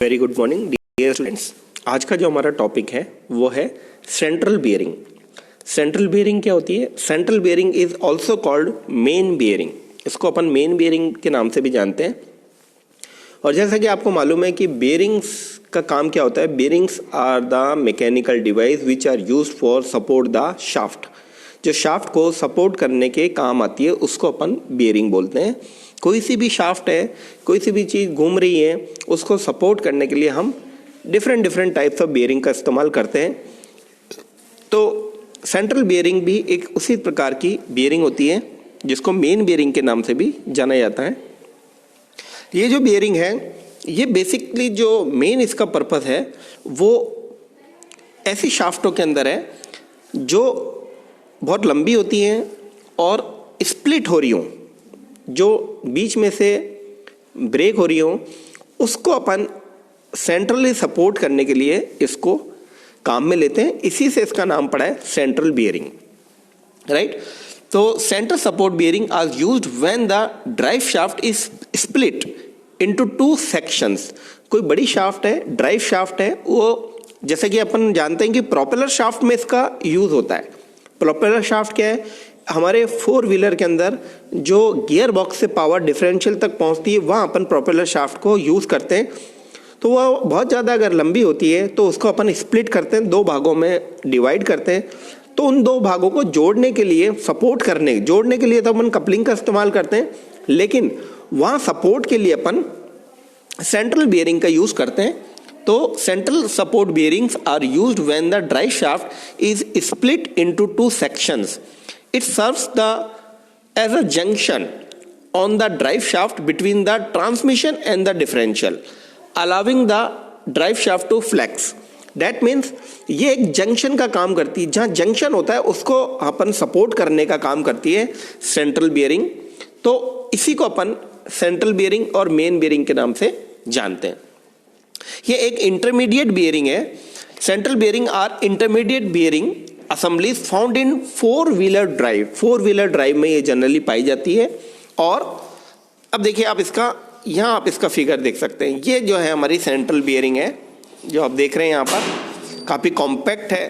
Very good morning dear students. आज का जो हमारा टॉपिक है वो है सेंट्रल बियरिंग। सेंट्रल बियरिंग क्या होती है? Central bearing is also called main bearing. इसको अपन मेन बियरिंग के नाम से भी जानते हैं। और जैसा कि आपको मालूम है कि बियरिंग्स का काम क्या होता है, bearings are the mechanical device which are used for support the shaft. जो शाफ्ट को सपोर्ट करने के काम आती है उसको अपन बियरिंग बोलते हैं। कोई सी भी शाफ्ट है, कोई सी भी चीज़ घूम रही है, उसको सपोर्ट करने के लिए हम डिफरेंट टाइप्स ऑफ बियरिंग का इस्तेमाल करते हैं। तो सेंट्रल बियरिंग भी एक उसी प्रकार की बियरिंग होती है जिसको मेन बियरिंग के नाम से भी जाना जाता है। ये जो बियरिंग है, ये बेसिकली जो मेन इसका पर्पस है वो ऐसी शाफ्टों के अंदर है जो बहुत लंबी होती हैं और स्प्लिट हो रही हों, जो बीच में से ब्रेक हो रही हो, उसको अपन सेंट्रली सपोर्ट करने के लिए इसको काम में लेते हैं। इसी से इसका नाम पड़ा है सेंट्रल बियरिंग, राइट। तो central support bearing are used when the drive shaft is split into two sections. कोई बड़ी शाफ्ट है, ड्राइव शाफ्ट है, वो जैसे कि अपन जानते हैं कि प्रोपेलर शाफ्ट में इसका यूज होता है। प्रोपेलर शाफ्ट क्या है? हमारे फोर व्हीलर के अंदर जो गियर बॉक्स से पावर डिफरेंशियल तक पहुंचती है वहाँ अपन प्रोपेलर शाफ्ट को यूज़ करते हैं। तो वह बहुत ज़्यादा अगर लंबी होती है तो उसको अपन स्प्लिट करते हैं, दो भागों में डिवाइड करते हैं। तो उन दो भागों को जोड़ने के लिए, सपोर्ट करने, जोड़ने के लिए तो अपन कपलिंग का इस्तेमाल करते हैं, लेकिन वहाँ सपोर्ट के लिए अपन सेंट्रल बियरिंग का यूज़ करते हैं। तो central support bearings are used when the drive shaft is split into two sections. It serves as a junction on the drive shaft between the transmission and the differential, allowing the drive shaft to flex. That means ये एक junction का काम करती है। जहाँ junction होता है उसको अपन सपोर्ट करने का काम करती है सेंट्रल बियरिंग। तो इसी को अपन सेंट्रल बियरिंग और मेन बियरिंग के नाम से जानते हैं। ये एक इंटरमीडिएट बियरिंग है। Central bearing or intermediate bearing assemblies found in four wheeler drive. Four wheeler drive में ये जनरली पाई जाती है। और अब देखिए, आप इसका यहाँ आप इसका फिगर देख सकते हैं। ये जो है हमारी सेंट्रल बियरिंग है, जो आप देख रहे हैं यहाँ पर, काफ़ी कॉम्पैक्ट है।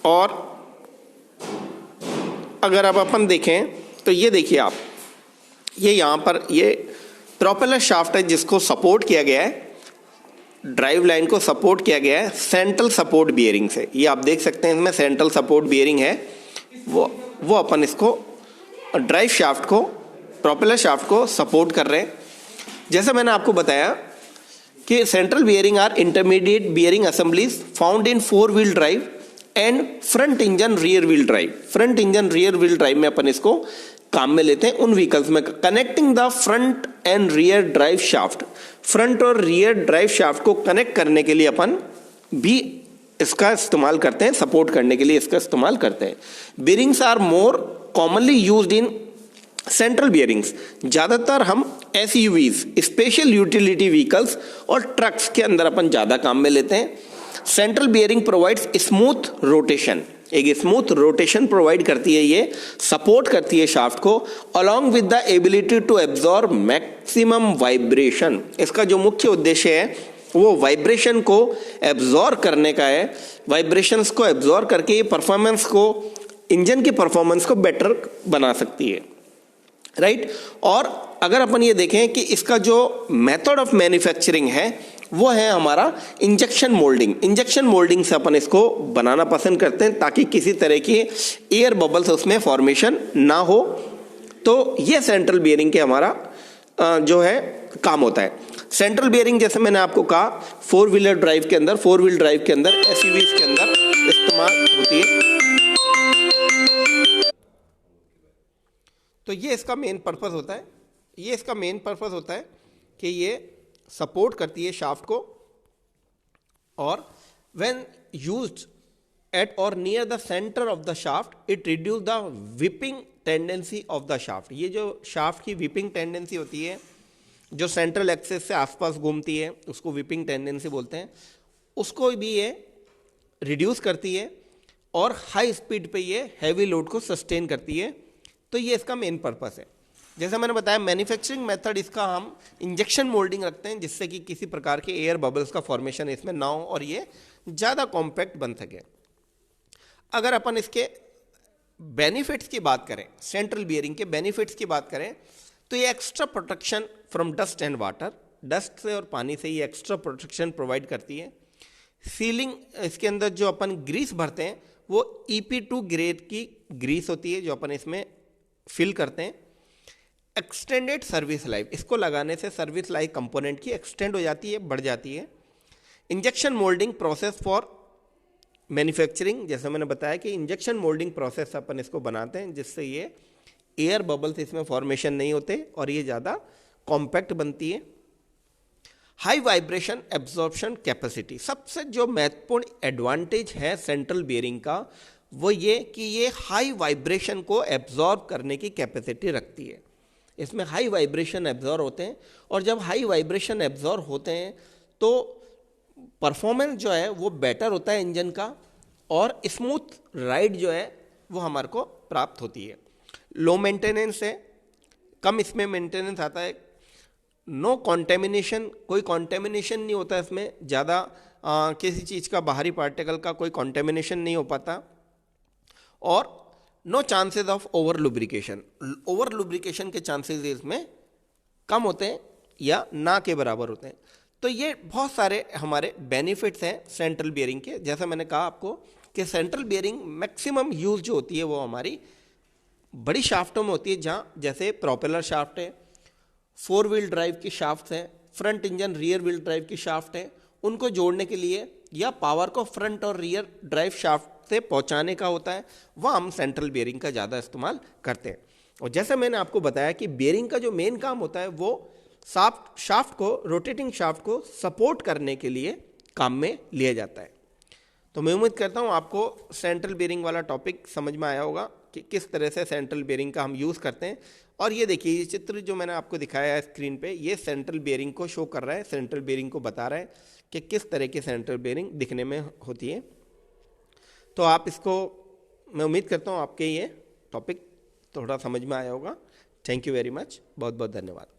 और अगर आप अपन देखें तो ये देखिए आप, ये यहाँ पर ये प्रोपेलर शाफ्ट है जिसको सपोर्ट किया गया है, ड्राइव लाइन को सपोर्ट किया गया है सेंट्रल सपोर्ट बियरिंग से। ये आप देख सकते हैं इसमें सेंट्रल सपोर्ट बियरिंग है। वो अपन इसको ड्राइव शाफ्ट को, प्रोपेलर शाफ्ट को सपोर्ट कर रहे हैं। जैसा मैंने आपको बताया कि central bearing or intermediate bearing assemblies found in four wheel drive and front engine rear wheel drive. Front engine rear wheel drive में अपन इसको काम में लेते हैं उन व्हीकल्स में। Connecting the front end rear drive shaft, front और रियर ड्राइव शाफ्ट को कनेक्ट करने के लिए अपन भी इसका इस्तेमाल करते हैं, सपोर्ट करने के लिए इसका इस्तेमाल करते हैं। Bearings are more commonly used in central bearings. ज़्यादातर हम एसयूवीज, स्पेशल यूटिलिटी व्हीकल्स और ट्रक्स के अंदर अपन ज़्यादा काम में लेते हैं। Central bearing provides smooth rotation, एक स्मूथ रोटेशन प्रोवाइड करती है, ये सपोर्ट करती है शाफ्ट को, along with the ability to absorb maximum vibration. इसका जो मुख्य उद्देश्य है वो वाइब्रेशन को एब्जॉर्ब करने का है। वाइब्रेशंस को एब्जॉर्ब करके ये परफॉर्मेंस को, इंजन की परफॉर्मेंस को बेटर बना सकती है, राइट। और अगर अपन ये देखें कि इसका जो मेथड ऑफ मैन्युफैक्चरिंग है वो है हमारा इंजेक्शन मोल्डिंग। इंजेक्शन मोल्डिंग से अपन इसको बनाना पसंद करते हैं ताकि किसी तरह की एयर बबल्स उसमें फॉर्मेशन ना हो। तो ये सेंट्रल बियरिंग के हमारा जो है काम होता है। सेंट्रल बियरिंग जैसे मैंने आपको कहा फोर व्हीलर ड्राइव के अंदर, फोर व्हील ड्राइव के अंदर, एसयूवीज के अंदर इस्तेमाल होती है। तो ये इसका मेन पर्पस होता है, ये इसका मेन पर्पस होता है कि ये सपोर्ट करती है शाफ्ट को। और व्हेन यूज्ड एट और near the centre of the shaft it reduce the whipping tendency of the shaft. ये जो शाफ्ट की विपिंग टेंडेंसी होती है, जो सेंट्रल एक्सिस से आसपास घूमती है, उसको विपिंग टेंडेंसी बोलते हैं, उसको भी ये रिड्यूस करती है और हाई स्पीड पे ये हैवी लोड को सस्टेन करती है। तो ये इसका मेन पर्पस है। जैसे मैंने बताया मैन्युफैक्चरिंग मेथड इसका हम इंजेक्शन मोल्डिंग रखते हैं, जिससे कि किसी प्रकार के एयर बबल्स का फॉर्मेशन इसमें ना हो और ये ज़्यादा कॉम्पैक्ट बन सके। अगर अपन इसके बेनिफिट्स की बात करें, सेंट्रल बियरिंग के बेनिफिट्स की बात करें, तो ये extra protection from dust and water, dust से और पानी से ये एक्स्ट्रा प्रोटेक्शन प्रोवाइड करती है। सीलिंग, इसके अंदर जो अपन ग्रीस भरते हैं वो EP2 ग्रेड की ग्रीस होती है जो अपन इसमें फिल करते हैं। एक्सटेंडेड सर्विस लाइफ, इसको लगाने से सर्विस लाइफ कंपोनेंट की एक्सटेंड हो जाती है, बढ़ जाती है। Injection moulding process for manufacturing, जैसे मैंने बताया कि इंजेक्शन मोल्डिंग प्रोसेस अपन इसको बनाते हैं जिससे ये एयर बबल्स इसमें फॉर्मेशन नहीं होते और ये ज़्यादा कॉम्पैक्ट बनती है। हाई वाइब्रेशन एब्जॉर्प्शन कैपेसिटी, सबसे जो महत्वपूर्ण एडवांटेज है सेंट्रल बियरिंग का वो ये कि ये हाई वाइब्रेशन को एब्जॉर्ब करने की कैपेसिटी रखती है। इसमें हाई वाइब्रेशन एब्जॉर्ब होते हैं और जब हाई वाइब्रेशन एब्जॉर्ब होते हैं तो परफॉर्मेंस जो है वो बेटर होता है इंजन का और स्मूथ राइड जो है वो हमारे को प्राप्त होती है। लो मेंटेनेंस है, कम इसमें मेंटेनेंस आता है। नो कॉन्टेमिनेशन, कोई कॉन्टेमिनेशन नहीं होता इसमें ज़्यादा, किसी चीज़ का बाहरी पार्टिकल का कोई कॉन्टेमिनेशन नहीं हो पाता। और no chances of over lubrication, over lubrication के चांसेस इसमें कम होते हैं या ना के बराबर होते हैं। तो ये बहुत सारे हमारे बेनिफिट्स हैं सेंट्रल बियरिंग के। जैसा मैंने कहा आपको कि सेंट्रल बियरिंग मैक्सिमम यूज जो होती है वो हमारी बड़ी शाफ्टों में होती है, जहाँ जैसे प्रोपेलर शाफ्ट है, 4 व्हील ड्राइव की शाफ्ट है, front engine rear wheel drive की शाफ्ट है, उनको जोड़ने के लिए या पावर को फ्रंट और रियर ड्राइव शाफ्ट से पहुंचाने का होता है, वह हम सेंट्रल बियरिंग का ज़्यादा इस्तेमाल करते हैं। और जैसे मैंने आपको बताया कि बियरिंग का जो मेन काम होता है वो शाफ्ट को, रोटेटिंग शाफ्ट को सपोर्ट करने के लिए काम में लिया जाता है। तो मैं उम्मीद करता हूँ आपको सेंट्रल बियरिंग वाला टॉपिक समझ में आया होगा कि किस तरह से सेंट्रल बियरिंग का हम यूज़ करते हैं। और ये देखिए, ये चित्र जो मैंने आपको दिखाया है स्क्रीन पे, ये सेंट्रल बियरिंग को शो कर रहा है, सेंट्रल बियरिंग को बता रहा है कि किस तरह की सेंट्रल बियरिंग दिखने में होती है। तो आप इसको, मैं उम्मीद करता हूँ आपके ये टॉपिक थोड़ा समझ में आया होगा। थैंक यू वेरी मच, बहुत बहुत धन्यवाद।